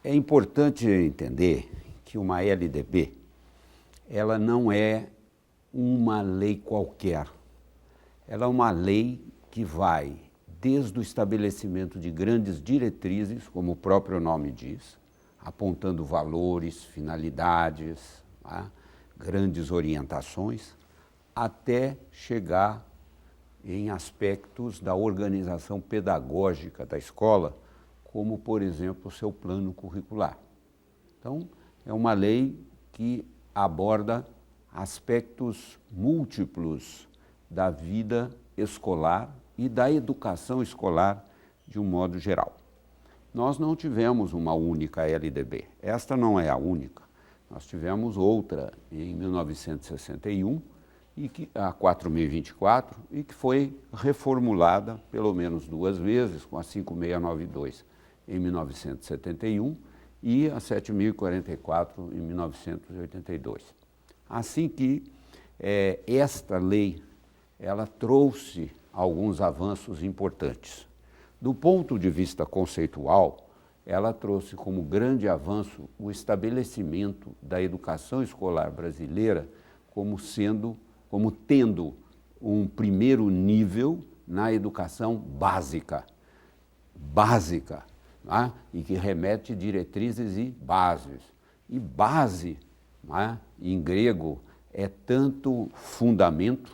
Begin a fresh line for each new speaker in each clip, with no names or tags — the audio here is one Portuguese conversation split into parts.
É importante entender que uma LDB, ela não é uma lei qualquer. Ela é uma lei que vai desde o estabelecimento de grandes diretrizes, como o próprio nome diz, apontando valores, finalidades, tá? Grandes orientações, até chegar em aspectos da organização pedagógica da escola, como, por exemplo, o seu plano curricular. Então, é uma lei que aborda aspectos múltiplos da vida escolar e da educação escolar de um modo geral. Nós não tivemos uma única LDB, esta não é a única. Nós tivemos outra em 1961, a 4024, e que foi reformulada pelo menos duas vezes, com a 5692 em 1971 e a 7044 em 1982. Assim que esta lei, ela trouxe alguns avanços importantes. Do ponto de vista conceitual, ela trouxe como grande avanço o estabelecimento da educação escolar brasileira como tendo um primeiro nível na educação básica, né? E que remete diretrizes e bases. E base, né, em grego, é tanto fundamento,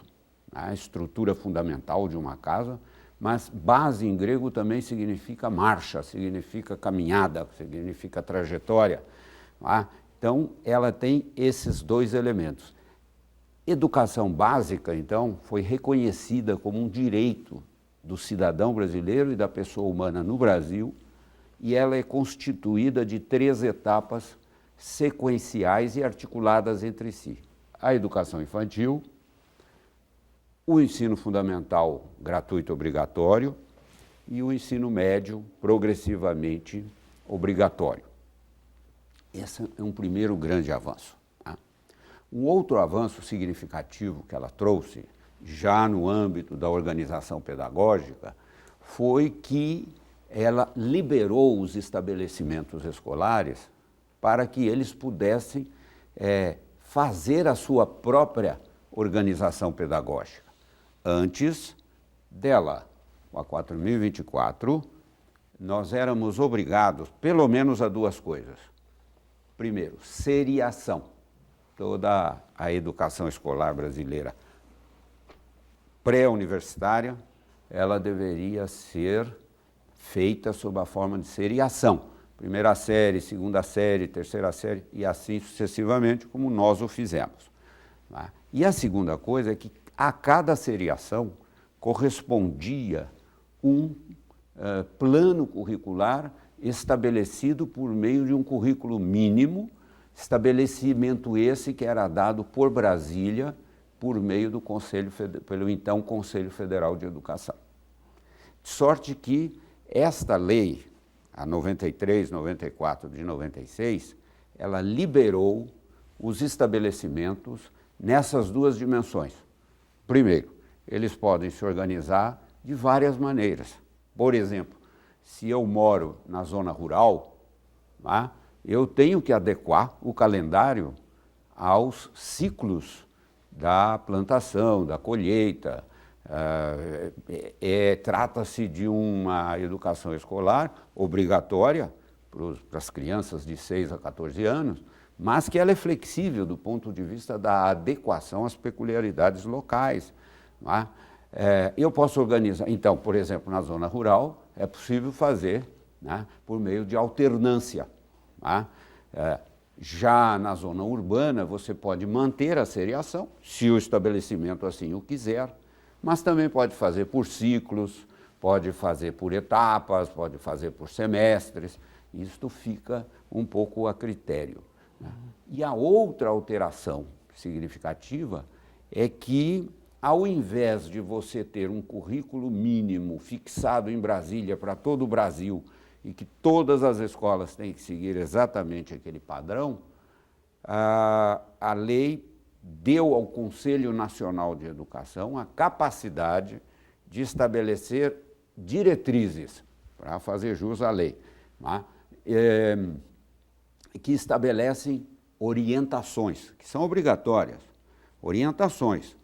a estrutura fundamental de uma casa, mas base em grego também significa marcha, significa caminhada, significa trajetória. Tá? Então, ela tem esses dois elementos. Educação básica, então, foi reconhecida como um direito do cidadão brasileiro e da pessoa humana no Brasil, e ela é constituída de 3 etapas sequenciais e articuladas entre si. A educação infantil, o ensino fundamental gratuito obrigatório e o ensino médio progressivamente obrigatório. Esse é um primeiro grande avanço. Tá? Um outro avanço significativo que ela trouxe, já no âmbito da organização pedagógica, foi que ela liberou os estabelecimentos escolares para que eles pudessem fazer a sua própria organização pedagógica. Antes dela, com a 4024, nós éramos obrigados, pelo menos, a 2 coisas. Primeiro, seriação. Toda a educação escolar brasileira pré-universitária, ela deveria ser feita sob a forma de seriação. Primeira série, segunda série, terceira série, e assim sucessivamente, como nós o fizemos. Tá? E a segunda coisa é que a cada seriação correspondia um plano curricular estabelecido por meio de um currículo mínimo, estabelecimento esse que era dado por Brasília por meio do pelo então Conselho Federal de Educação. De sorte que esta lei, a 93, 94 de 96, ela liberou os estabelecimentos nessas 2 dimensões. Primeiro, eles podem se organizar de várias maneiras. Por exemplo, se eu moro na zona rural, tá, eu tenho que adequar o calendário aos ciclos da plantação, da colheita. Trata-se de uma educação escolar obrigatória para as crianças de 6 a 14 anos, mas que ela é flexível do ponto de vista da adequação às peculiaridades locais. Não é? Eu posso organizar, então, por exemplo, na zona rural, é possível fazer, né, por meio de alternância. Não é? Já na zona urbana, você pode manter a seriação, se o estabelecimento assim o quiser, mas também pode fazer por ciclos, pode fazer por etapas, pode fazer por semestres. Isto fica um pouco a critério. Né? E a outra alteração significativa é que, ao invés de você ter um currículo mínimo fixado em Brasília para todo o Brasil e que todas as escolas têm que seguir exatamente aquele padrão, a lei deu ao Conselho Nacional de Educação a capacidade de estabelecer diretrizes, para fazer jus à lei, tá? Que estabelecem orientações, que são obrigatórias, orientações,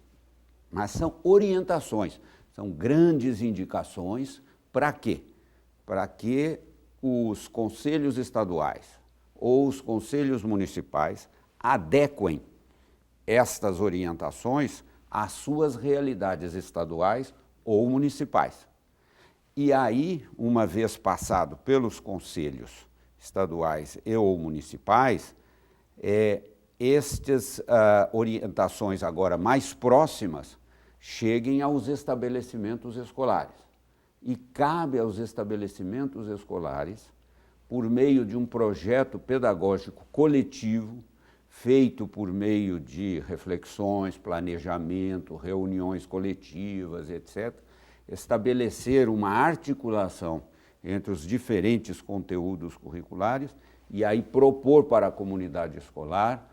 mas são orientações, são grandes indicações para quê? Para que os conselhos estaduais ou os conselhos municipais adequem estas orientações às suas realidades estaduais ou municipais. E aí, uma vez passado pelos conselhos estaduais e ou municipais, estas orientações agora mais próximas cheguem aos estabelecimentos escolares. E cabe aos estabelecimentos escolares, por meio de um projeto pedagógico coletivo, feito por meio de reflexões, planejamento, reuniões coletivas, etc., estabelecer uma articulação entre os diferentes conteúdos curriculares e aí propor para a comunidade escolar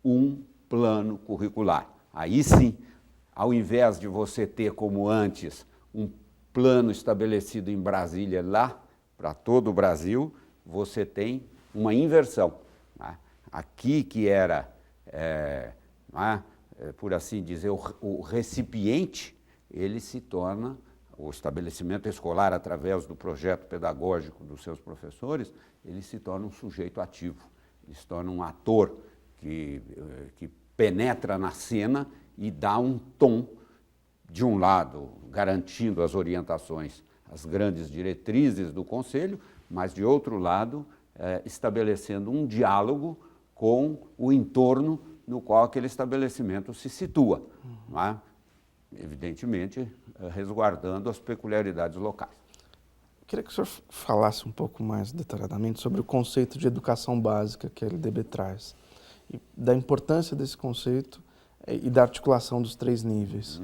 um plano curricular. Aí sim, ao invés de você ter como antes um plano estabelecido em Brasília lá, para todo o Brasil, você tem uma inversão. Né? Aqui que era, por assim dizer, o recipiente, ele se torna, o estabelecimento escolar, através do projeto pedagógico dos seus professores, ele se torna um sujeito ativo, ele se torna um ator que penetra na cena e dá um tom, de um lado, garantindo as orientações, as grandes diretrizes do Conselho, mas, de outro lado, estabelecendo um diálogo com o entorno no qual aquele estabelecimento se situa, não é? Evidentemente, resguardando as peculiaridades locais.
Eu queria que o senhor falasse um pouco mais detalhadamente sobre o conceito de educação básica que a LDB traz, e da importância desse conceito e da articulação dos 3 níveis.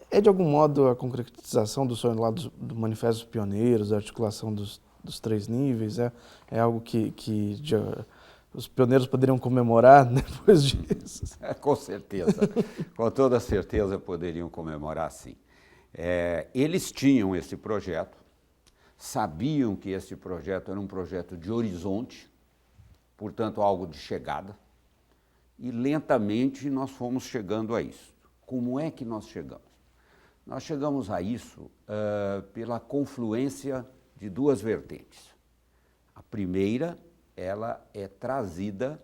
É, de algum modo, a concretização do sonho lá do Manifesto dos Pioneiros, a articulação dos 3 níveis, é algo que os pioneiros poderiam comemorar depois disso?
Com certeza, com toda certeza poderiam comemorar, sim. Eles tinham esse projeto, sabiam que esse projeto era um projeto de horizonte, portanto algo de chegada, e lentamente nós fomos chegando a isso. Como é que nós chegamos? Nós chegamos a isso pela confluência de 2 vertentes. A primeira, ela é trazida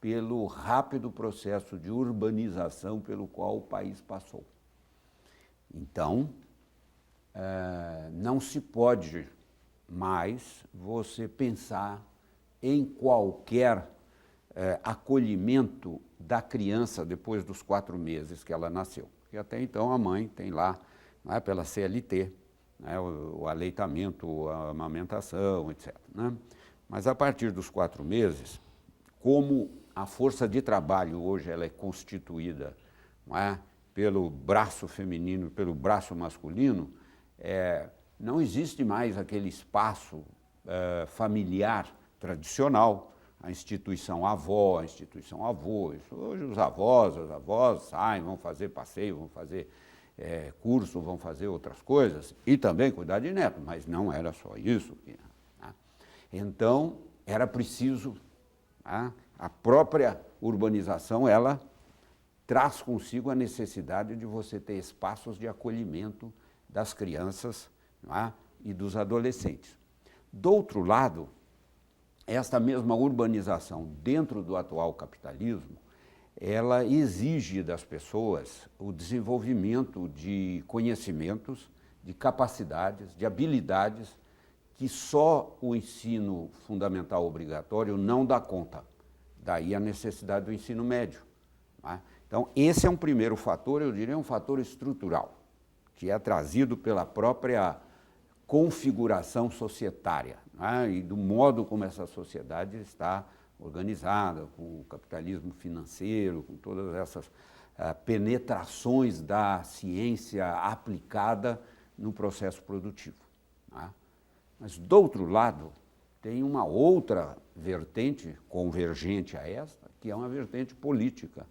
pelo rápido processo de urbanização pelo qual o país passou. Então, não se pode mais você pensar em qualquer acolhimento da criança depois dos 4 meses que ela nasceu. Porque até então a mãe tem lá, pela CLT, o aleitamento, a amamentação, etc. Mas a partir dos 4 meses, como a força de trabalho hoje ela é constituída pelo braço feminino e pelo braço masculino, não existe mais aquele espaço familiar tradicional, a instituição avó, a instituição avô. Hoje os avós, as avós saem, vão fazer passeio, vão fazer curso, vão fazer outras coisas e também cuidar de neto, mas não era só isso. Então, era preciso, a própria urbanização, ela traz consigo a necessidade de você ter espaços de acolhimento das crianças e dos adolescentes. Do outro lado, esta mesma urbanização dentro do atual capitalismo, ela exige das pessoas o desenvolvimento de conhecimentos, de capacidades, de habilidades que só o ensino fundamental obrigatório não dá conta. Daí a necessidade do ensino médio. Então, esse é um primeiro fator, eu diria um fator estrutural, que é trazido pela própria configuração societária, e do modo como essa sociedade está organizada, com o capitalismo financeiro, com todas essas penetrações da ciência aplicada no processo produtivo. Mas, do outro lado, tem uma outra vertente convergente a esta, que é uma vertente política,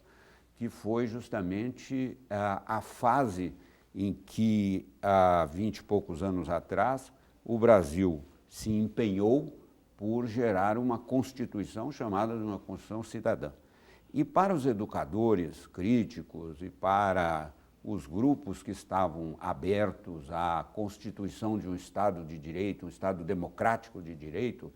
que foi justamente a fase em que, há 20 e poucos anos atrás, o Brasil se empenhou por gerar uma Constituição chamada de uma Constituição Cidadã. E para os educadores críticos e para os grupos que estavam abertos à constituição de um Estado de Direito, um Estado democrático de direito,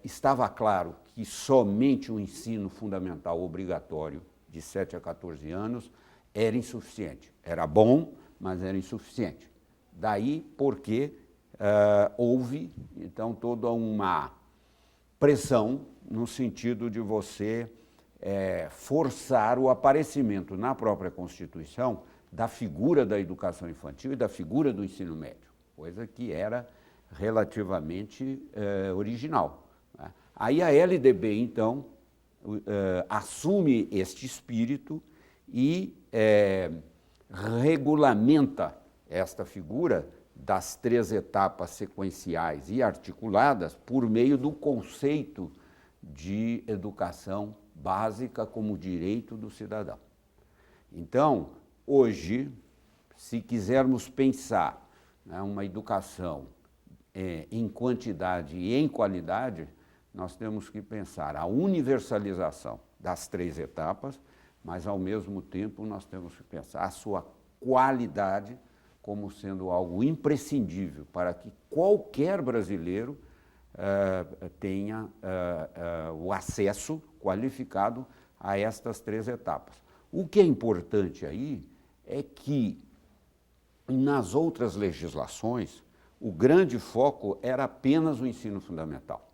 estava claro que somente o ensino fundamental obrigatório de 7 a 14 anos era insuficiente. Era bom, mas era insuficiente. Daí porque houve, então, toda uma pressão no sentido de você forçar o aparecimento na própria Constituição da figura da educação infantil e da figura do ensino médio, coisa que era relativamente original, né? Aí a LDB, então, assume este espírito e regulamenta esta figura das 3 etapas sequenciais e articuladas por meio do conceito de educação básica como direito do cidadão. Então, hoje, se quisermos pensar, né, uma educação em quantidade e em qualidade, nós temos que pensar a universalização das 3 etapas, mas, ao mesmo tempo, nós temos que pensar a sua qualidade como sendo algo imprescindível para que qualquer brasileiro tenha o acesso qualificado a estas 3 etapas. O que é importante aí é que, nas outras legislações, o grande foco era apenas o ensino fundamental,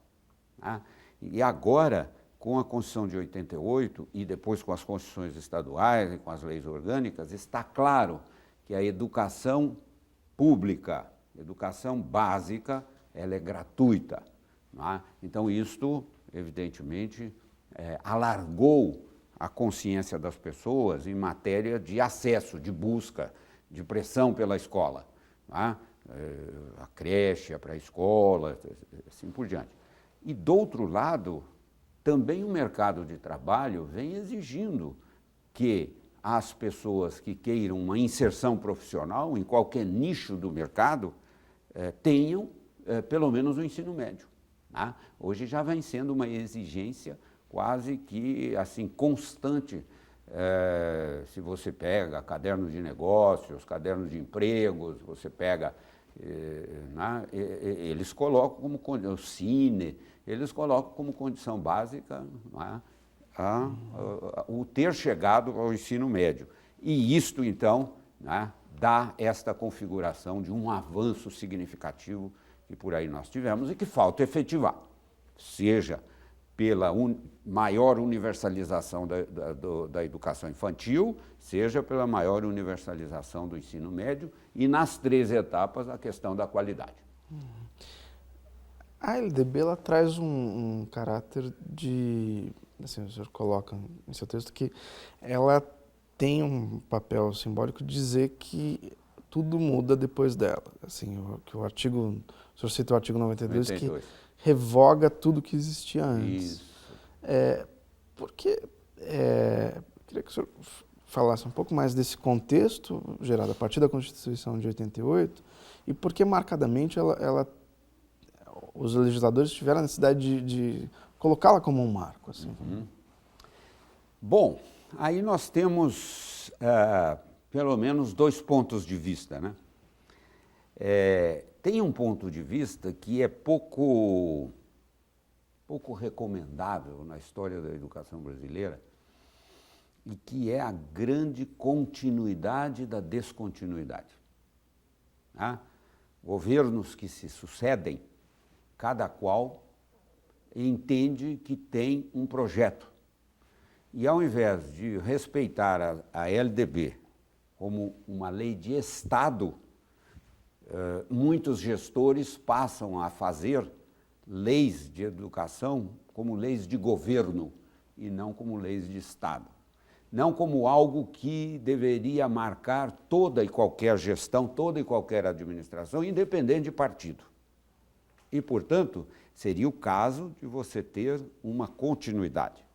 né? E agora, com a Constituição de 88 e depois com as constituições estaduais e com as leis orgânicas, está claro que a educação pública, educação básica, ela é gratuita, né? Então, isto, evidentemente, alargou a consciência das pessoas em matéria de acesso, de busca, de pressão pela escola, né? A creche, a pré-escola, assim por diante. E, do outro lado, também o mercado de trabalho vem exigindo que as pessoas que queiram uma inserção profissional em qualquer nicho do mercado tenham pelo menos o ensino médio, né? Hoje já vem sendo uma exigência quase que assim constante. Se você pega cadernos de negócios, cadernos de empregos, você pega, né, eles colocam como o Cine, eles colocam como condição básica, né, o ter chegado ao ensino médio. E isto, então, né, dá esta configuração de um avanço significativo que por aí nós tivemos e que falta efetivar, seja pela maior universalização da educação infantil, seja pela maior universalização do ensino médio e, nas 3 etapas, a questão da qualidade.
A LDB ela traz um caráter de, assim, o senhor coloca em seu texto que ela tem um papel simbólico de dizer que tudo muda depois dela. Assim, que o senhor cita o artigo 92, que revoga tudo que existia antes.
Isso.
Porque queria que o senhor falasse um pouco mais desse contexto gerado a partir da Constituição de 88 e por que marcadamente os legisladores tiveram a necessidade de colocá-la como um marco. Assim.
Bom, aí nós temos pelo menos 2 pontos de vista, né? Tem um ponto de vista que é pouco recomendável na história da educação brasileira e que é a grande continuidade da descontinuidade, né? Governos que se sucedem, cada qual entende que tem um projeto. E, ao invés de respeitar a LDB como uma lei de Estado, muitos gestores passam a fazer leis de educação como leis de governo e não como leis de Estado. Não como algo que deveria marcar toda e qualquer gestão, toda e qualquer administração, independente de partido. E, portanto, Seria o caso de você ter uma continuidade.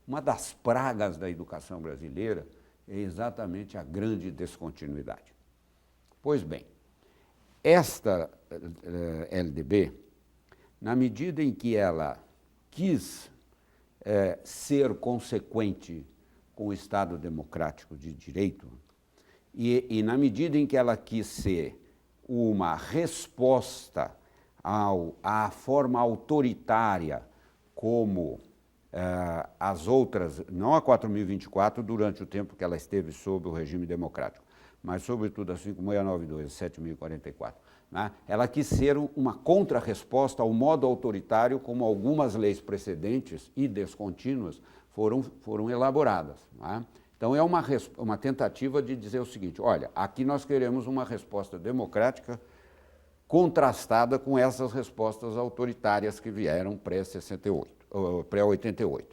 Uma das pragas da educação brasileira é exatamente a grande descontinuidade. Pois bem, esta LDB, na medida em que ela quis ser consequente com o Estado democrático de direito, e na medida em que ela quis ser uma resposta à forma autoritária como as outras, não a 4.024 durante o tempo que ela esteve sob o regime democrático, mas sobretudo a 5.692, a 7.044. Né? Ela quis ser uma contra-resposta ao modo autoritário como algumas leis precedentes e descontínuas foram elaboradas. Né? Então é uma tentativa de dizer o seguinte, olha, aqui nós queremos uma resposta democrática contrastada com essas respostas autoritárias que vieram pré-88.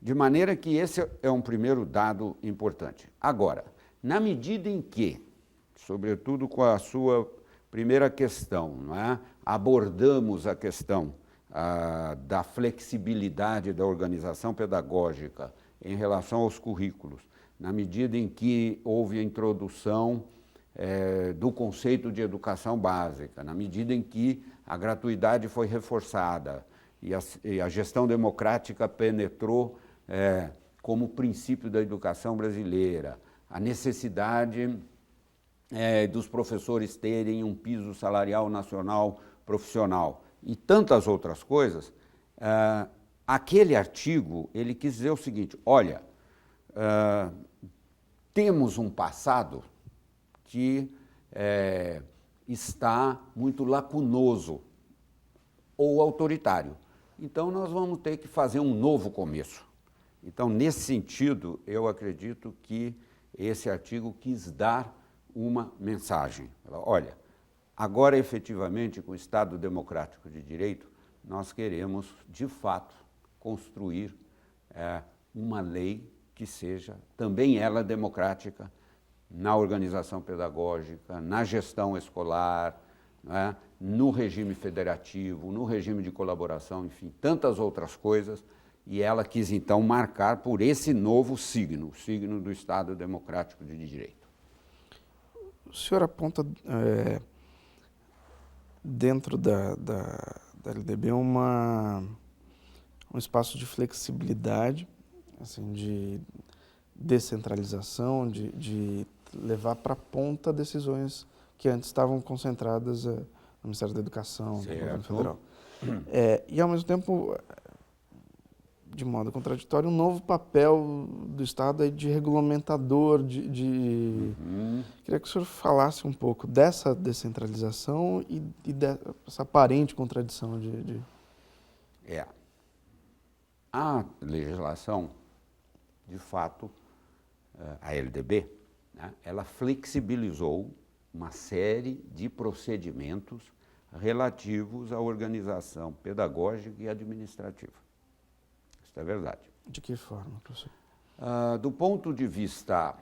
De maneira que esse é um primeiro dado importante. Agora, na medida em que, sobretudo com a sua primeira questão, não é? Abordamos a questão da flexibilidade da organização pedagógica em relação aos currículos, na medida em que houve a introdução do conceito de educação básica, na medida em que a gratuidade foi reforçada e a gestão democrática penetrou como princípio da educação brasileira, a necessidade dos professores terem um piso salarial nacional profissional e tantas outras coisas, aquele artigo ele quis dizer o seguinte, olha, temos um passado que está muito lacunoso ou autoritário. Então, nós vamos ter que fazer um novo começo. Então, nesse sentido, eu acredito que esse artigo quis dar uma mensagem. Olha, agora, efetivamente, com o Estado democrático de direito, nós queremos, de fato, construir uma lei que seja, também ela, democrática, na organização pedagógica, na gestão escolar, né, no regime federativo, no regime de colaboração, enfim, tantas outras coisas, e ela quis, então, marcar por esse novo signo, o signo do Estado democrático de direito.
O senhor aponta, dentro da LDB, um espaço de flexibilidade, assim, de descentralização, de levar para a ponta decisões que antes estavam concentradas no Ministério da Educação, no governo federal. E, ao mesmo tempo, de modo contraditório, um novo papel do Estado aí de regulamentador, Queria que o senhor falasse um pouco dessa descentralização e dessa aparente contradição
A legislação, de fato, a LDB, né, ela flexibilizou uma série de procedimentos relativos à organização pedagógica e administrativa. Isso é verdade.
De que forma, professor?
Do ponto de vista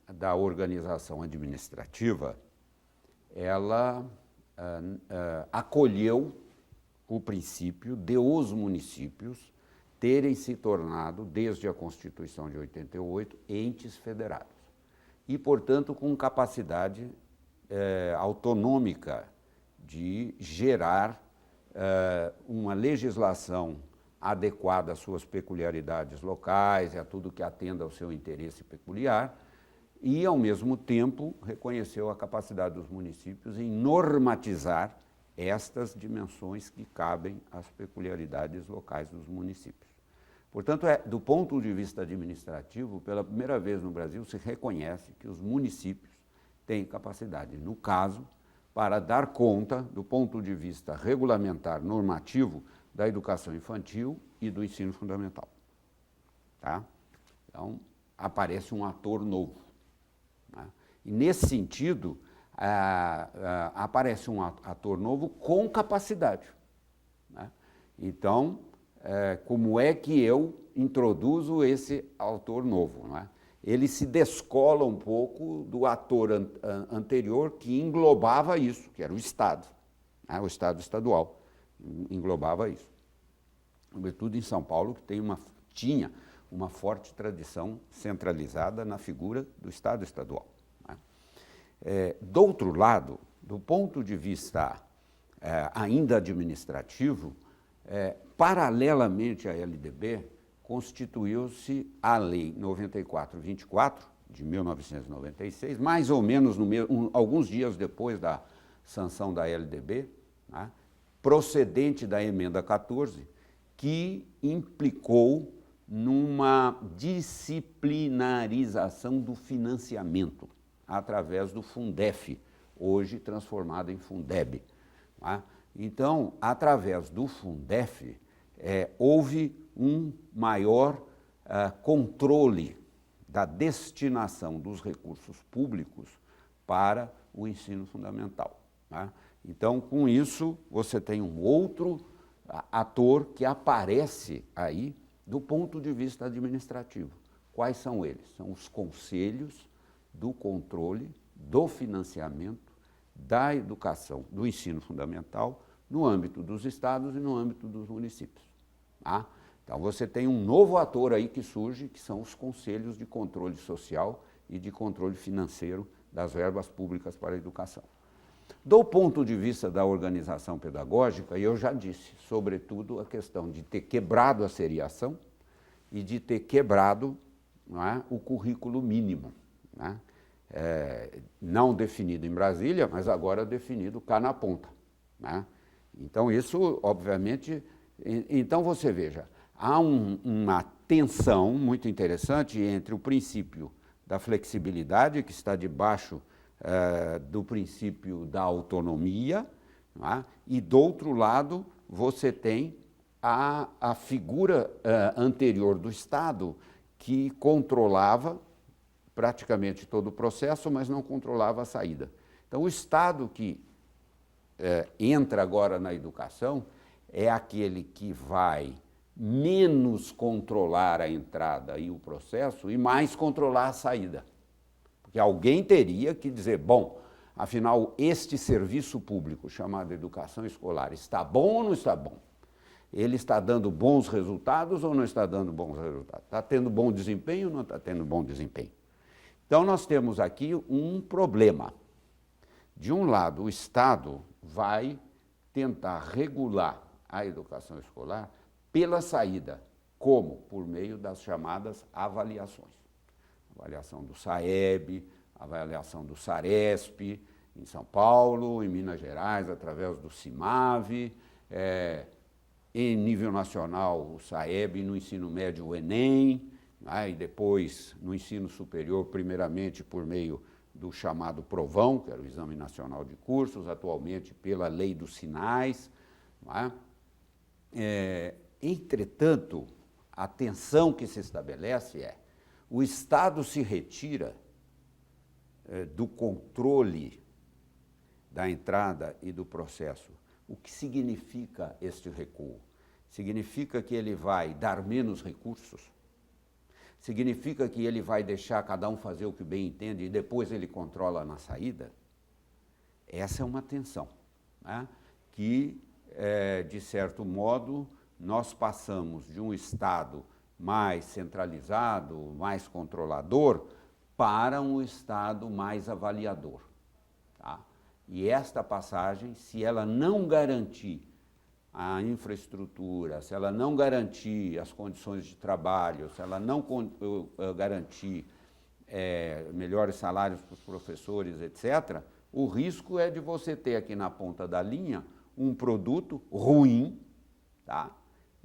da organização administrativa, ela acolheu o princípio de os municípios terem se tornado, desde a Constituição de 88, entes federados. E, portanto, com capacidade autonômica de gerar uma legislação adequada às suas peculiaridades locais e a tudo que atenda ao seu interesse peculiar, e, ao mesmo tempo, reconheceu a capacidade dos municípios em normatizar estas dimensões que cabem às peculiaridades locais dos municípios. Portanto, do ponto de vista administrativo, pela primeira vez no Brasil, se reconhece que os municípios têm capacidade, no caso, para dar conta, do ponto de vista regulamentar, normativo, da educação infantil e do ensino fundamental. Tá? Então, aparece um ator novo. Né? E, nesse sentido, aparece um ator novo com capacidade. Né? Então, como é que eu introduzo esse ator novo? Não é? Ele se descola um pouco do ator anterior que englobava isso, que era o Estado, né? O Estado estadual. englobava isso. Sobretudo em São Paulo, que tinha uma forte tradição centralizada na figura do Estado estadual. Né? Do outro lado, do ponto de vista ainda administrativo, paralelamente à LDB, constituiu-se a Lei 9424, de 1996, mais ou menos alguns dias depois da sanção da LDB, né, procedente da emenda 14, que implicou numa disciplinarização do financiamento através do Fundef, hoje transformado em Fundeb. Né? Então, através do Fundef, houve um maior controle da destinação dos recursos públicos para o ensino fundamental. Né? Então, com isso, você tem um outro ator que aparece aí do ponto de vista administrativo. Quais são eles? São os conselhos do controle do financiamento da educação, do ensino fundamental, no âmbito dos estados e no âmbito dos municípios. Tá? Então, você tem um novo ator aí que surge, que são os conselhos de controle social e de controle financeiro das verbas públicas para a educação. Do ponto de vista da organização pedagógica, eu já disse, sobretudo, a questão de ter quebrado a seriação e de ter quebrado, não é, o currículo mínimo, né? Não definido em Brasília, mas agora definido cá na ponta. Né? Então, isso, obviamente... Então, você veja, há uma tensão muito interessante entre o princípio da flexibilidade, que está debaixo do princípio da autonomia, né? E, do outro lado, você tem a figura anterior do Estado, que controlava praticamente todo o processo, mas não controlava a saída. Então, o Estado que entra agora na educação é aquele que vai menos controlar a entrada e o processo e mais controlar a saída. Porque alguém teria que dizer, bom, afinal, este serviço público chamado educação escolar está bom ou não está bom? Ele está dando bons resultados ou não está dando bons resultados? Está tendo bom desempenho ou não está tendo bom desempenho? Então, nós temos aqui um problema. De um lado, o Estado vai tentar regular a educação escolar pela saída. Como? Por meio das chamadas avaliações. Avaliação do SAEB, avaliação do SARESP, em São Paulo, em Minas Gerais, através do CIMAV, em nível nacional, o SAEB, no ensino médio, o ENEM, né, e depois no ensino superior, primeiramente por meio do chamado Provão, que era o Exame Nacional de Cursos, atualmente pela Lei dos Sinais. Né? Entretanto, a tensão que se estabelece o Estado se retira do controle da entrada e do processo. O que significa este recuo? Significa que ele vai dar menos recursos? Significa que ele vai deixar cada um fazer o que bem entende e depois ele controla na saída? Essa é uma tensão, né? Que, de certo modo, nós passamos de um Estado mais centralizado, mais controlador, para um Estado mais avaliador. Tá? E esta passagem, se ela não garantir a infraestrutura, se ela não garantir as condições de trabalho, se ela não garantir melhores salários para os professores, etc., o risco é de você ter aqui na ponta da linha um produto ruim, tá?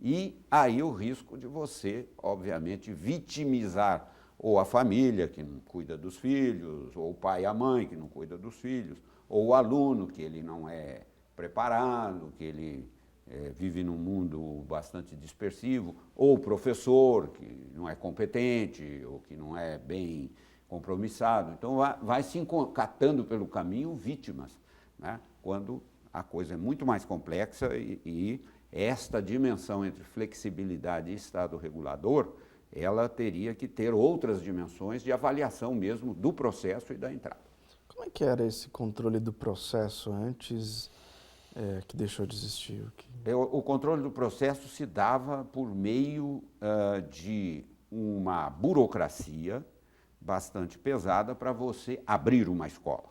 E aí o risco de você, obviamente, vitimizar ou a família que não cuida dos filhos, ou o pai e a mãe que não cuida dos filhos, ou o aluno que ele não é preparado, que ele vive num mundo bastante dispersivo, ou o professor que não é competente, ou que não é bem compromissado. Então, vai se catando pelo caminho vítimas, né? Quando a coisa é muito mais complexa e esta dimensão entre flexibilidade e Estado regulador, ela teria que ter outras dimensões de avaliação mesmo do processo e da entrada.
Como é que era esse controle do processo antes que deixou de existir?
O controle do processo se dava por meio de uma burocracia bastante pesada para você abrir uma escola.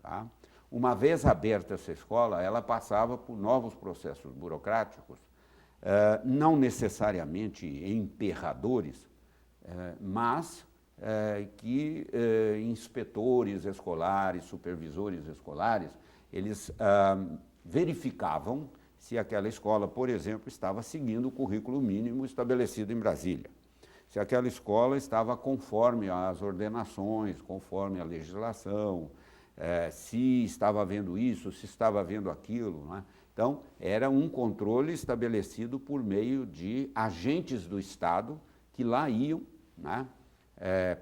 Tá? Uma vez aberta essa escola, ela passava por novos processos burocráticos, não necessariamente emperradores, mas que inspetores escolares, supervisores escolares, eles verificavam se aquela escola, por exemplo, estava seguindo o currículo mínimo estabelecido em Brasília, se aquela escola estava conforme às ordenações, conforme à legislação, se estava havendo isso, se estava havendo aquilo, não é? Então, era um controle estabelecido por meio de agentes do Estado que lá iam, né,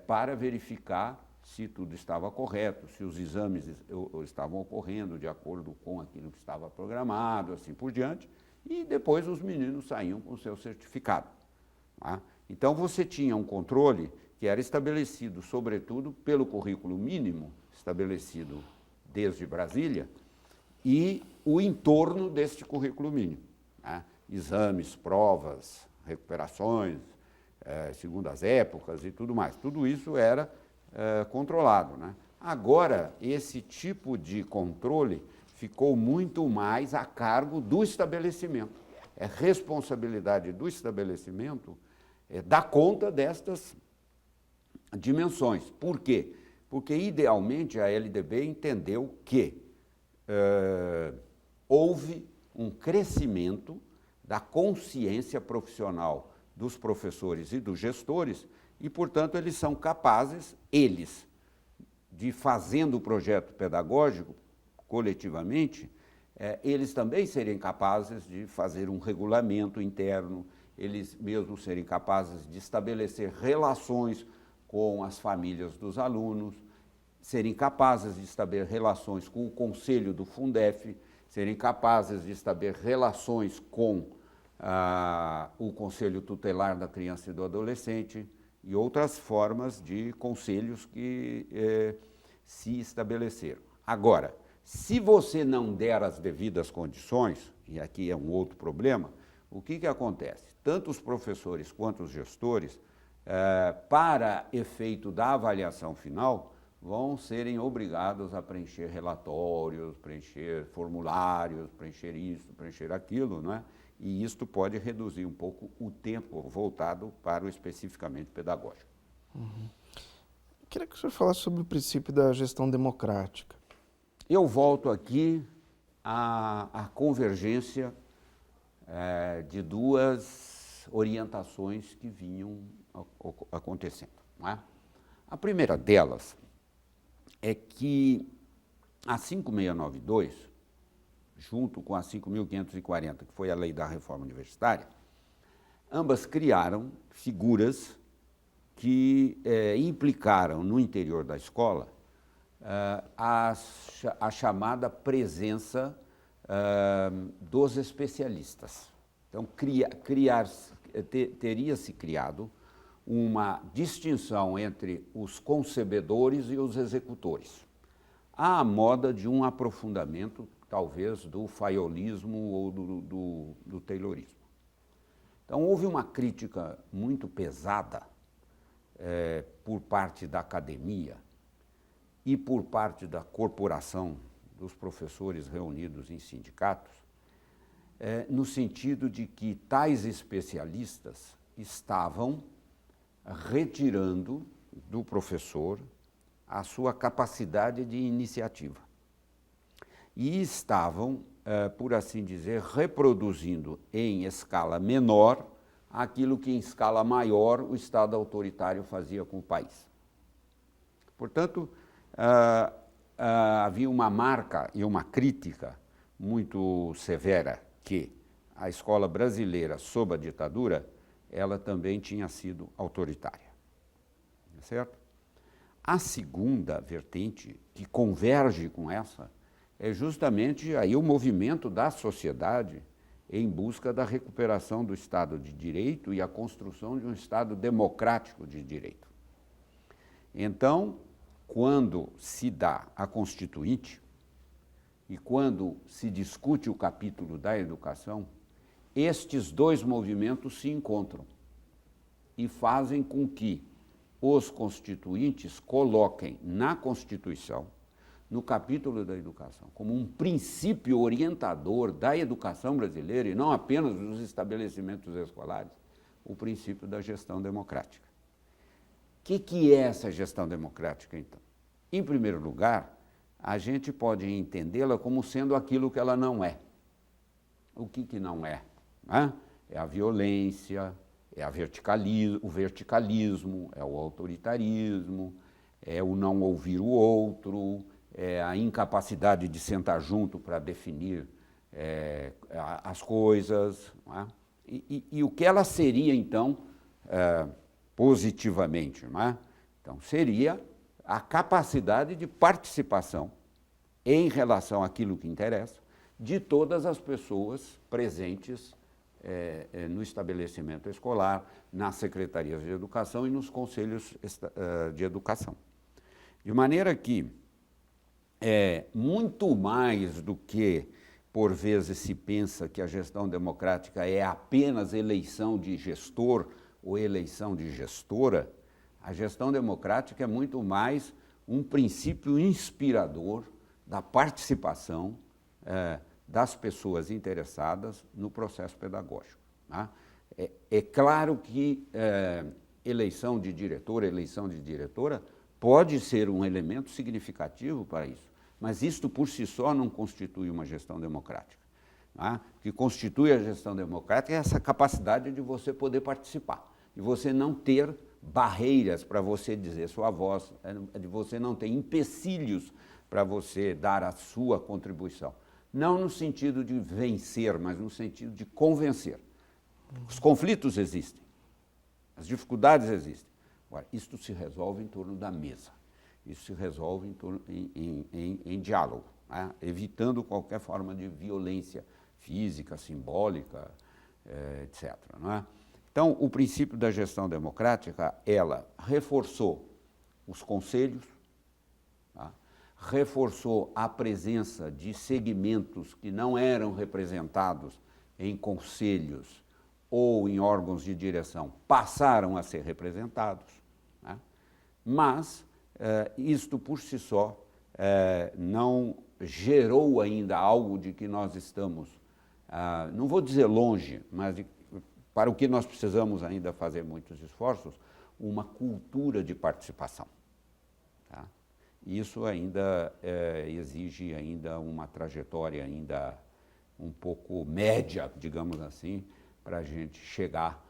para verificar se tudo estava correto, se os exames estavam ocorrendo de acordo com aquilo que estava programado, assim por diante, e depois os meninos saíam com o seu certificado. Tá? Então, você tinha um controle que era estabelecido, sobretudo, pelo currículo mínimo, estabelecido desde Brasília, e o entorno deste currículo mínimo. Né? Exames, provas, recuperações, segundas épocas e tudo mais. Tudo isso era controlado. Né? Agora, esse tipo de controle ficou muito mais a cargo do estabelecimento. É responsabilidade do estabelecimento dar conta destas dimensões. Por quê? Porque, idealmente, a LDB entendeu que houve um crescimento da consciência profissional dos professores e dos gestores e, portanto, eles são capazes, de fazendo o projeto pedagógico coletivamente, eles também serem capazes de fazer um regulamento interno, eles mesmos serem capazes de estabelecer relações com as famílias dos alunos, serem capazes de estabelecer relações com o conselho do Fundef, serem capazes de estabelecer relações com o conselho tutelar da criança e do adolescente e outras formas de conselhos que se estabeleceram. Agora, se você não der as devidas condições, e aqui é um outro problema, o que acontece? Tanto os professores quanto os gestores, para efeito da avaliação final, vão serem obrigados a preencher relatórios, preencher formulários, preencher isso, preencher aquilo, não é? E isto pode reduzir um pouco o tempo voltado para o especificamente pedagógico.
Uhum. Queria que o senhor falasse sobre o princípio da gestão democrática.
Eu volto aqui à convergência de duas orientações que vinham acontecendo. Não é? A primeira delas é que a 5692, junto com a 5.540, que foi a lei da reforma universitária, ambas criaram figuras que implicaram no interior da escola a chamada presença dos especialistas. Então, teria-se criado uma distinção entre os concebedores e os executores, à moda de um aprofundamento, talvez, do fayolismo ou do taylorismo. Então, houve uma crítica muito pesada por parte da academia e por parte da corporação dos professores reunidos em sindicatos, no sentido de que tais especialistas estavam retirando do professor a sua capacidade de iniciativa. E estavam, por assim dizer, reproduzindo em escala menor aquilo que em escala maior o Estado autoritário fazia com o país. Portanto, havia uma marca e uma crítica muito severa que a escola brasileira, sob a ditadura, ela também tinha sido autoritária. Certo? A segunda vertente, que converge com essa, é justamente aí o movimento da sociedade em busca da recuperação do Estado de Direito e a construção de um Estado democrático de direito. Então, quando se dá a Constituinte, e quando se discute o capítulo da educação, estes dois movimentos se encontram e fazem com que os constituintes coloquem na Constituição, no capítulo da educação, como um princípio orientador da educação brasileira, e não apenas dos estabelecimentos escolares, o princípio da gestão democrática. O que é essa gestão democrática, então? Em primeiro lugar, a gente pode entendê-la como sendo aquilo que ela não é. O que não é? Né? É a violência, é o verticalismo, é o autoritarismo, é o não ouvir o outro, é a incapacidade de sentar junto para definir as coisas. Não é? E o que ela seria, então, positivamente? Não é? Então, seria a capacidade de participação em relação àquilo que interessa de todas as pessoas presentes no estabelecimento escolar, nas secretarias de educação e nos conselhos de educação. De maneira que, muito mais do que, por vezes, se pensa que a gestão democrática é apenas eleição de gestor ou eleição de gestora, a gestão democrática é muito mais um princípio inspirador da participação das pessoas interessadas no processo pedagógico. Tá? É claro que eleição de diretor, eleição de diretora pode ser um elemento significativo para isso, mas isto por si só não constitui uma gestão democrática. Tá? O que constitui a gestão democrática é essa capacidade de você poder participar, de você não ter barreiras para você dizer sua voz, de você não ter empecilhos para você dar a sua contribuição. Não no sentido de vencer, mas no sentido de convencer. Os conflitos existem, as dificuldades existem. Agora, isto se resolve em torno da mesa, isso se resolve em diálogo, né? Evitando qualquer forma de violência física, simbólica, etc. Não é? Então, o princípio da gestão democrática, ela reforçou os conselhos, tá? Reforçou a presença de segmentos que não eram representados em conselhos ou em órgãos de direção, passaram a ser representados, né? Mas isto por si só não gerou ainda algo de que nós estamos, não vou dizer longe, mas para o que nós precisamos ainda fazer muitos esforços, uma cultura de participação. Tá? Isso ainda exige ainda uma trajetória ainda um pouco média, digamos assim, para a gente chegar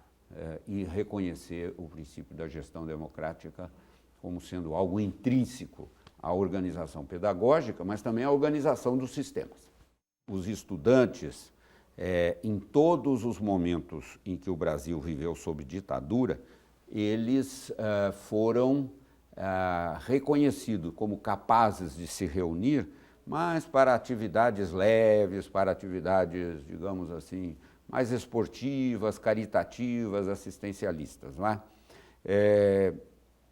e reconhecer o princípio da gestão democrática como sendo algo intrínseco à organização pedagógica, mas também à organização dos sistemas. Os estudantes, em todos os momentos em que o Brasil viveu sob ditadura, eles foram reconhecidos como capazes de se reunir, mas para atividades leves, para atividades, digamos assim, mais esportivas, caritativas, assistencialistas. Não é?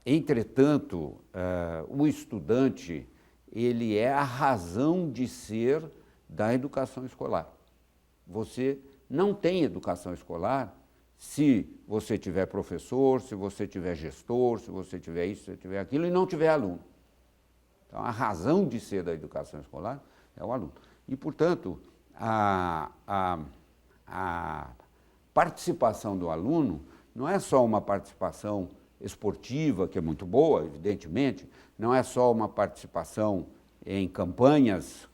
Entretanto, o estudante, ele é a razão de ser da educação escolar. Você não tem educação escolar se você tiver professor, se você tiver gestor, se você tiver isso, se você tiver aquilo e não tiver aluno. Então, a razão de ser da educação escolar é o aluno. E, portanto, a participação do aluno não é só uma participação esportiva, que é muito boa, evidentemente, não é só uma participação em campanhas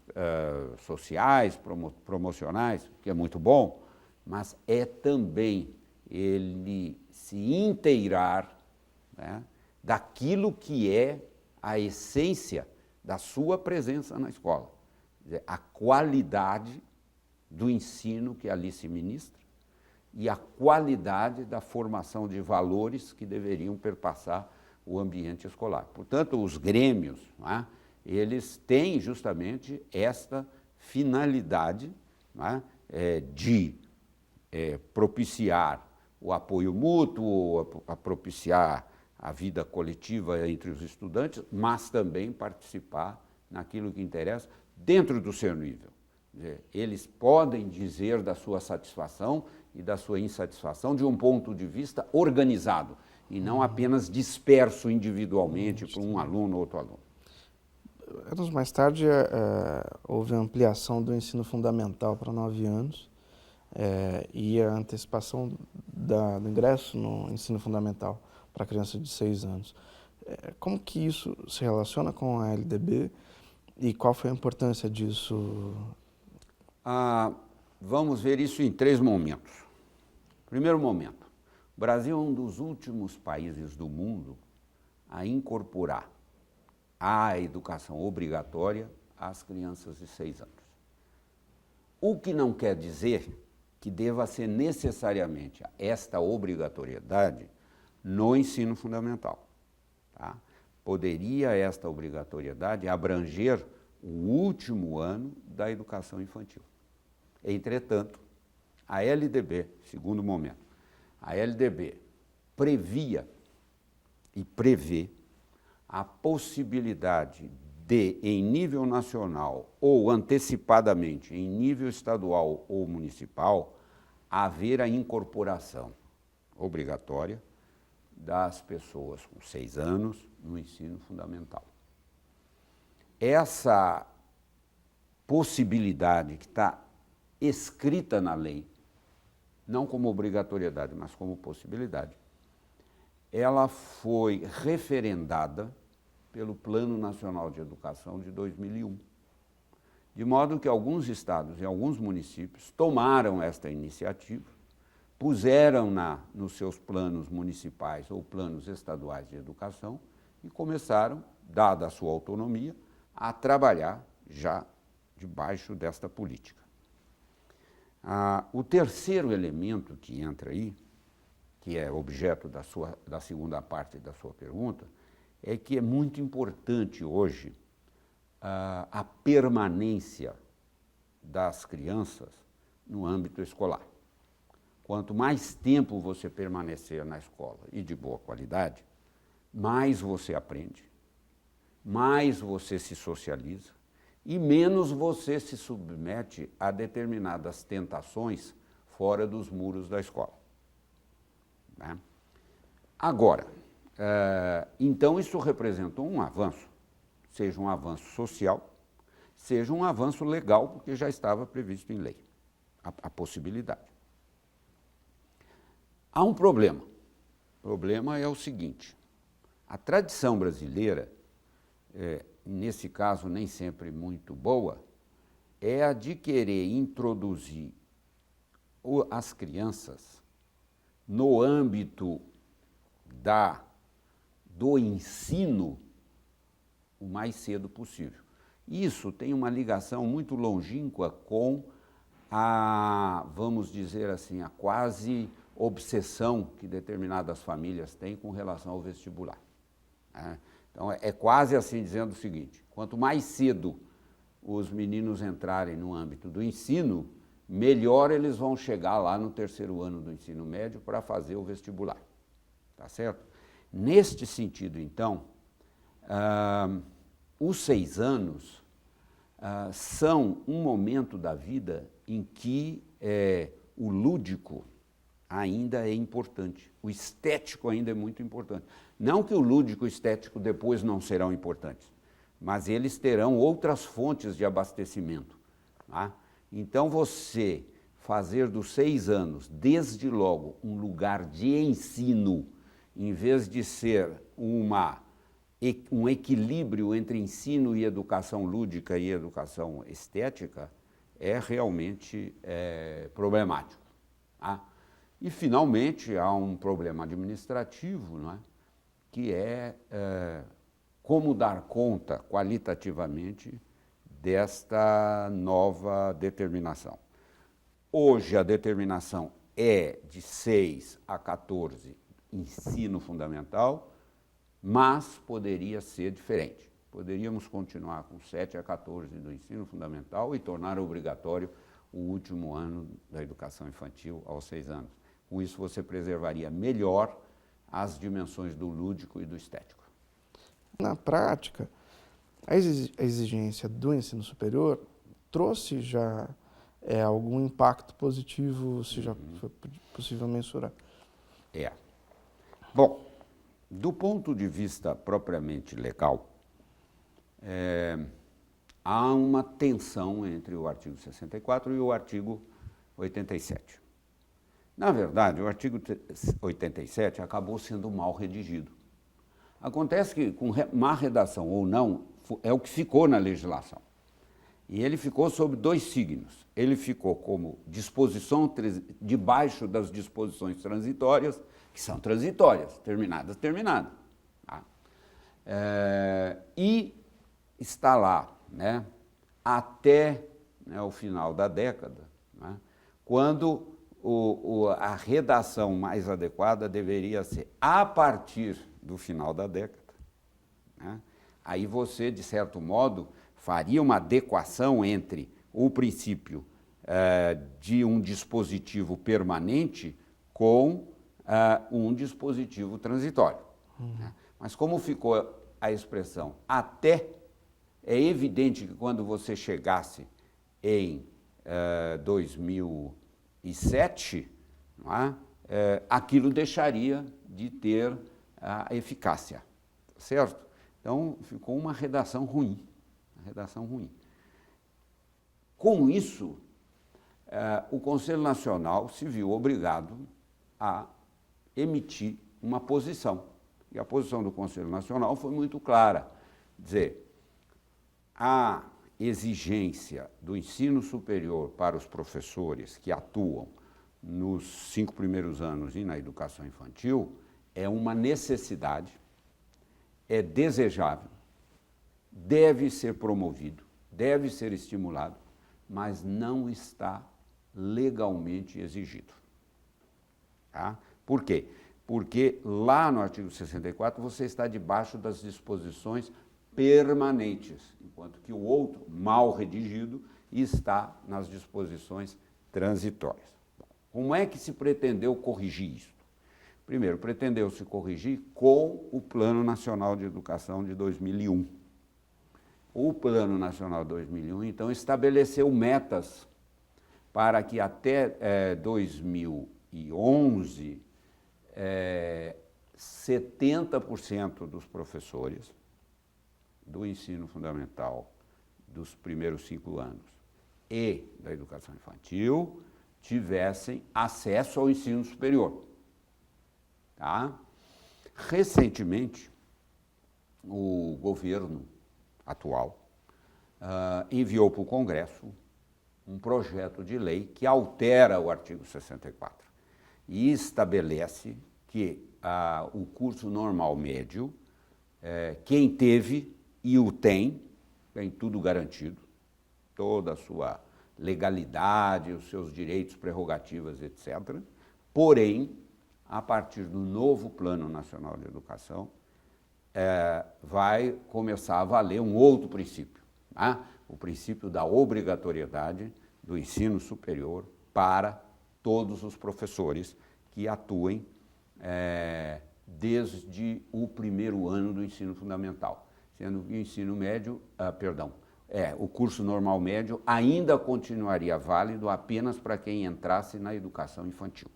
sociais, promocionais, que é muito bom, mas é também ele se inteirar, né, daquilo que é a essência da sua presença na escola, quer dizer, a qualidade do ensino que ali se ministra e a qualidade da formação de valores que deveriam perpassar o ambiente escolar. Portanto, os grêmios, não é, eles têm justamente esta finalidade, não é, de propiciar o apoio mútuo, a propiciar a vida coletiva entre os estudantes, mas também participar naquilo que interessa dentro do seu nível. Quer dizer, eles podem dizer da sua satisfação e da sua insatisfação de um ponto de vista organizado, e não apenas disperso individualmente para um aluno ou outro aluno.
Anos mais tarde, houve a ampliação do ensino fundamental para 9 anos e a antecipação do ingresso no ensino fundamental para crianças de 6 anos. Como que isso se relaciona com a LDB e qual foi a importância disso?
Vamos ver isso em 3 momentos. Primeiro momento, o Brasil é um dos últimos países do mundo a incorporar a educação obrigatória às crianças de 6 anos. O que não quer dizer que deva ser necessariamente esta obrigatoriedade no ensino fundamental. Tá? Poderia esta obrigatoriedade abranger o último ano da educação infantil. Entretanto, a LDB, segundo momento, a LDB previa e prevê a possibilidade de, em nível nacional ou antecipadamente em nível estadual ou municipal, haver a incorporação obrigatória das pessoas com 6 anos no ensino fundamental. Essa possibilidade que está escrita na lei, não como obrigatoriedade, mas como possibilidade, ela foi referendada pelo Plano Nacional de Educação de 2001, de modo que alguns estados e alguns municípios tomaram esta iniciativa, puseram nos seus planos municipais ou planos estaduais de educação e começaram, dada a sua autonomia, a trabalhar já debaixo desta política. O terceiro elemento que entra aí, que é objeto da segunda parte da sua pergunta, é que é muito importante hoje a permanência das crianças no âmbito escolar. Quanto mais tempo você permanecer na escola e de boa qualidade, mais você aprende, mais você se socializa e menos você se submete a determinadas tentações fora dos muros da escola. Né? Agora, então isso representou um avanço, seja um avanço social, seja um avanço legal, porque já estava previsto em lei a possibilidade. Há um problema. O problema é o seguinte: a tradição brasileira, nesse caso nem sempre muito boa, é a de querer introduzir as crianças no âmbito do ensino o mais cedo possível. Isso tem uma ligação muito longínqua com vamos dizer assim, a quase obsessão que determinadas famílias têm com relação ao vestibular. Né? Então, é quase assim dizendo o seguinte: quanto mais cedo os meninos entrarem no âmbito do ensino, melhor eles vão chegar lá no 3º ano do ensino médio para fazer o vestibular. Tá certo? Neste sentido, então, os 6 anos são um momento da vida em que o lúdico ainda é importante, o estético ainda é muito importante. Não que o lúdico e o estético depois não serão importantes, mas eles terão outras fontes de abastecimento. Tá? Então, você fazer dos 6 anos, desde logo, um lugar de ensino, em vez de ser um equilíbrio entre ensino e educação lúdica e educação estética, é realmente problemático. Tá? E, finalmente, há um problema administrativo, não é? Que é como dar conta qualitativamente desta nova determinação. Hoje a determinação é de 6 a 14 ensino fundamental, mas poderia ser diferente. Poderíamos continuar com 7 a 14 do ensino fundamental e tornar obrigatório o último ano da educação infantil aos 6 anos. Com isso você preservaria melhor as dimensões do lúdico e do estético.
Na prática, A exigência do ensino superior trouxe já algum impacto positivo, se já foi possível mensurar?
Bom, do ponto de vista propriamente legal, há uma tensão entre o artigo 64 e o artigo 87. Na verdade, o artigo 87 acabou sendo mal redigido. Acontece que, com má redação ou não, é o que ficou na legislação. E ele ficou sob dois signos. Ele ficou como disposição debaixo das disposições transitórias, que são transitórias, terminadas. Tá? E está lá, né, até, né, o final da década, né, quando a redação mais adequada deveria ser a partir do final da década. Né? Aí você, de certo modo, faria uma adequação entre o princípio de um dispositivo permanente com um dispositivo transitório. Né? Mas como ficou a expressão até, é evidente que quando você chegasse em 2007, não é? Aquilo deixaria de ter a eficácia, certo? Então, ficou uma redação ruim. Com isso, o Conselho Nacional se viu obrigado a emitir uma posição. E a posição do Conselho Nacional foi muito clara. Dizer, a exigência do ensino superior para os professores que atuam nos 5 primeiros anos e na educação infantil é uma necessidade, é desejável, deve ser promovido, deve ser estimulado, mas não está legalmente exigido. Tá? Por quê? Porque lá no artigo 64 você está debaixo das disposições permanentes, enquanto que o outro, mal redigido, está nas disposições transitórias. Como é que se pretendeu corrigir isso? Primeiro, pretendeu-se corrigir com o Plano Nacional de Educação de 2001. O Plano Nacional de 2001, então, estabeleceu metas para que até 2011, 70% dos professores do ensino fundamental dos primeiros 5 anos e da educação infantil tivessem acesso ao ensino superior. Tá? Recentemente, o governo atual enviou para o Congresso um projeto de lei que altera o artigo 64 e estabelece que o curso normal médio, quem teve e o tem tudo garantido, toda a sua legalidade, os seus direitos, prerrogativas, etc. Porém, a partir do novo Plano Nacional de Educação, vai começar a valer um outro princípio, tá? O princípio da obrigatoriedade do ensino superior para todos os professores que atuem desde o primeiro ano do ensino fundamental, sendo que o ensino médio, o curso normal médio ainda continuaria válido apenas para quem entrasse na educação infantil,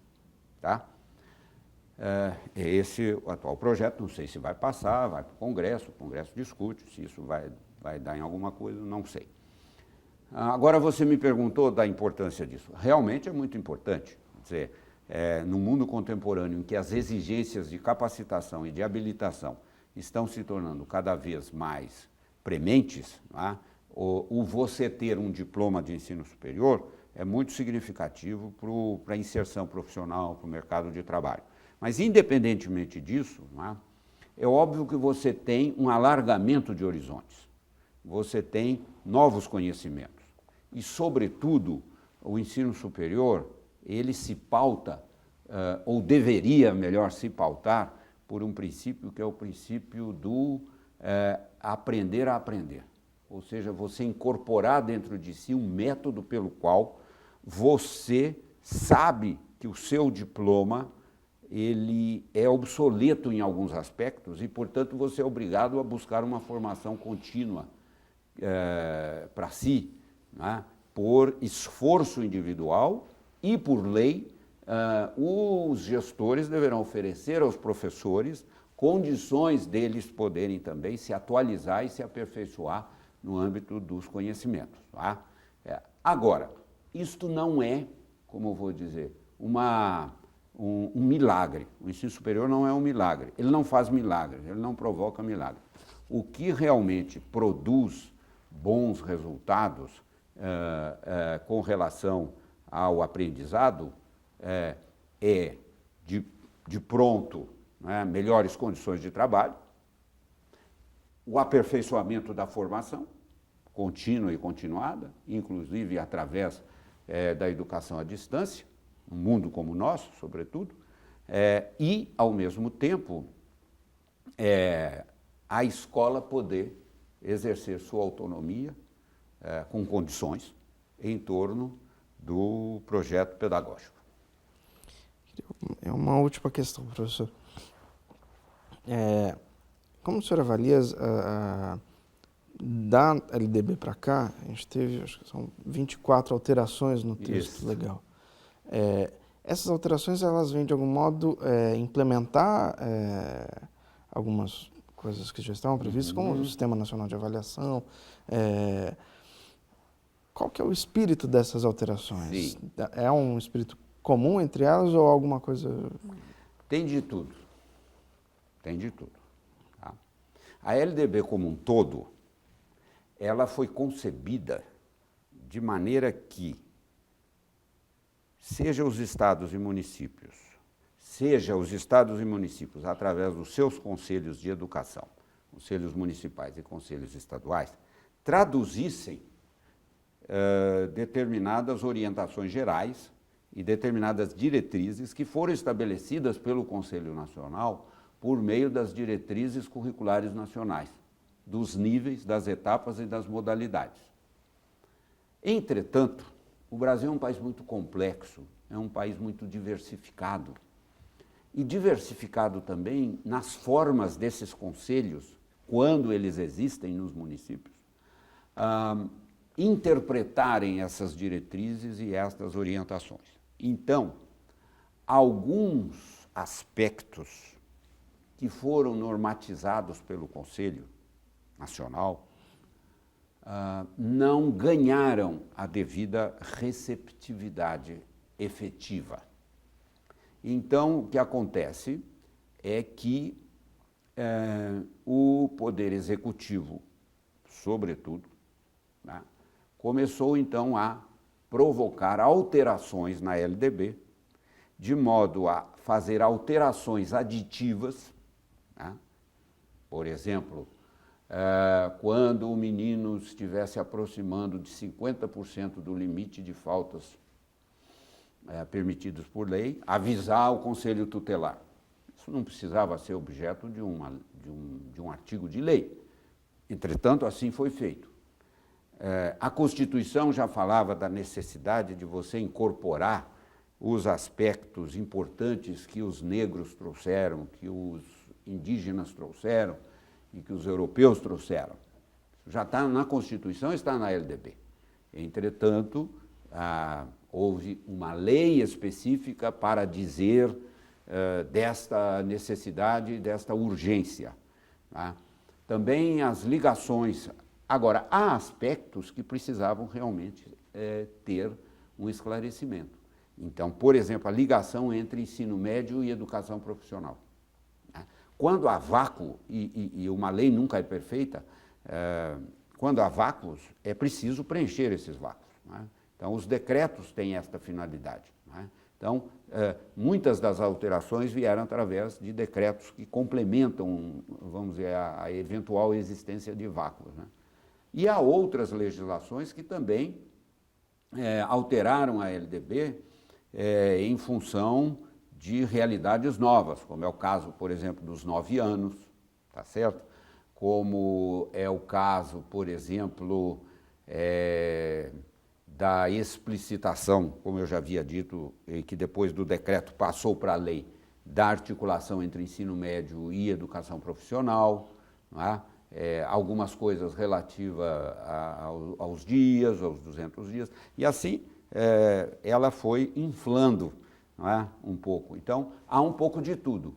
tá? Esse o atual projeto, não sei se vai passar, vai para o Congresso discute, se isso vai dar em alguma coisa, não sei. Agora você me perguntou da importância disso. Realmente é muito importante. Quer dizer, no mundo contemporâneo em que as exigências de capacitação e de habilitação estão se tornando cada vez mais prementes, né? O você ter um diploma de ensino superior é muito significativo para a inserção profissional, para o mercado de trabalho. Mas, independentemente disso, né, é óbvio que você tem um alargamento de horizontes, você tem novos conhecimentos e, sobretudo, o ensino superior, ele se pauta, ou deveria, melhor, se pautar por um princípio que é o princípio do aprender a aprender. Ou seja, você incorporar dentro de si um método pelo qual você sabe que o seu diploma ele é obsoleto em alguns aspectos e, portanto, você é obrigado a buscar uma formação contínua para si, né, por esforço individual e por lei, os gestores deverão oferecer aos professores condições deles poderem também se atualizar e se aperfeiçoar no âmbito dos conhecimentos. Tá? Agora, isto não é, como eu vou dizer, um milagre. O ensino superior não é um milagre. Ele não faz milagres, ele não provoca milagres. O que realmente produz bons resultados com relação ao aprendizado é de pronto, né, melhores condições de trabalho, o aperfeiçoamento da formação, contínua e continuada, inclusive através da educação à distância, um mundo como o nosso, sobretudo, e, ao mesmo tempo, a escola poder exercer sua autonomia com condições em torno do projeto pedagógico.
É uma última questão, professor. Como o senhor avalia da LDB para cá, a gente teve, acho que são 24 alterações no texto legal. Essas alterações, elas vêm de algum modo implementar algumas coisas que já estavam previstas, como o Sistema Nacional de Avaliação. Qual que é o espírito dessas alterações?
Sim.
É um espírito comum entre elas ou alguma coisa...
Tem de tudo. Tem de tudo. Tá? A LDB como um todo, ela foi concebida de maneira que, seja os estados e municípios, através dos seus conselhos de educação, conselhos municipais e conselhos estaduais, traduzissem determinadas orientações gerais e determinadas diretrizes que foram estabelecidas pelo Conselho Nacional por meio das diretrizes curriculares nacionais, dos níveis, das etapas e das modalidades. Entretanto, o Brasil é um país muito complexo, é um país muito diversificado. E diversificado também nas formas desses conselhos, quando eles existem nos municípios, interpretarem essas diretrizes e estas orientações. Então, alguns aspectos que foram normatizados pelo Conselho Nacional não ganharam a devida receptividade efetiva. Então, o que acontece é que o Poder Executivo, sobretudo, né, começou então a provocar alterações na LDB, de modo a fazer alterações aditivas, né? Por exemplo, quando o menino estiver se aproximando de 50% do limite de faltas permitidos por lei, avisar o Conselho Tutelar. Isso não precisava ser objeto de um artigo de lei. Entretanto, assim foi feito. A Constituição já falava da necessidade de você incorporar os aspectos importantes que os negros trouxeram, que os indígenas trouxeram e que os europeus trouxeram. Já está na Constituição, está na LDB. Entretanto, houve uma lei específica para dizer desta necessidade, desta urgência. Tá? Também as ligações. Agora, há aspectos que precisavam realmente ter um esclarecimento. Então, por exemplo, a ligação entre ensino médio e educação profissional. Quando há vácuo, e uma lei nunca é perfeita, quando há vácuos, é preciso preencher esses vácuos. Né? Então, os decretos têm esta finalidade. Né? Então, muitas das alterações vieram através de decretos que complementam, vamos dizer, a eventual existência de vácuos. Né? E há outras legislações que também alteraram a LDB em função de realidades novas, como é o caso, por exemplo, dos 9 anos, tá certo? Como é o caso, por exemplo, da explicitação, como eu já havia dito, e que depois do decreto passou para a lei, da articulação entre ensino médio e educação profissional, não é? algumas coisas relativas aos dias, aos 200 dias, e assim ela foi inflando, não é? Um pouco. Então, há um pouco de tudo.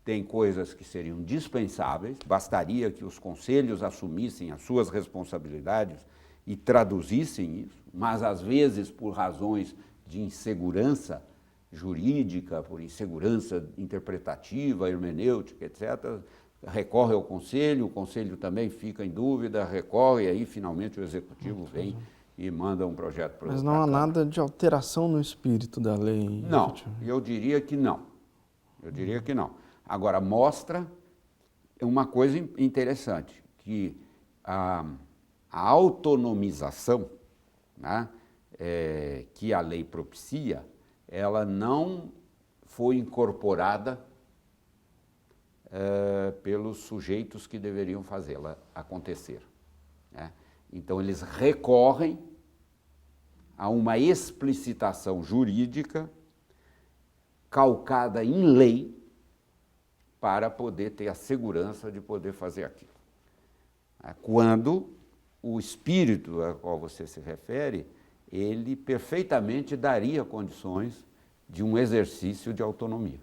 Tem coisas que seriam dispensáveis, bastaria que os conselhos assumissem as suas responsabilidades e traduzissem isso, mas às vezes por razões de insegurança jurídica, por insegurança interpretativa, hermenêutica, etc., recorre ao conselho, o conselho também fica em dúvida, recorre, e aí finalmente o executivo vem e manda um projeto para o
Mas não há nada de alteração no espírito da lei?
Não, eu diria que não. Eu diria que não. Agora, mostra uma coisa interessante, que a autonomização, né, que a lei propicia, ela não foi incorporada pelos sujeitos que deveriam fazê-la acontecer, né? Então, eles recorrem a uma explicitação jurídica calcada em lei para poder ter a segurança de poder fazer aquilo. Quando o espírito a qual você se refere, ele perfeitamente daria condições de um exercício de autonomia.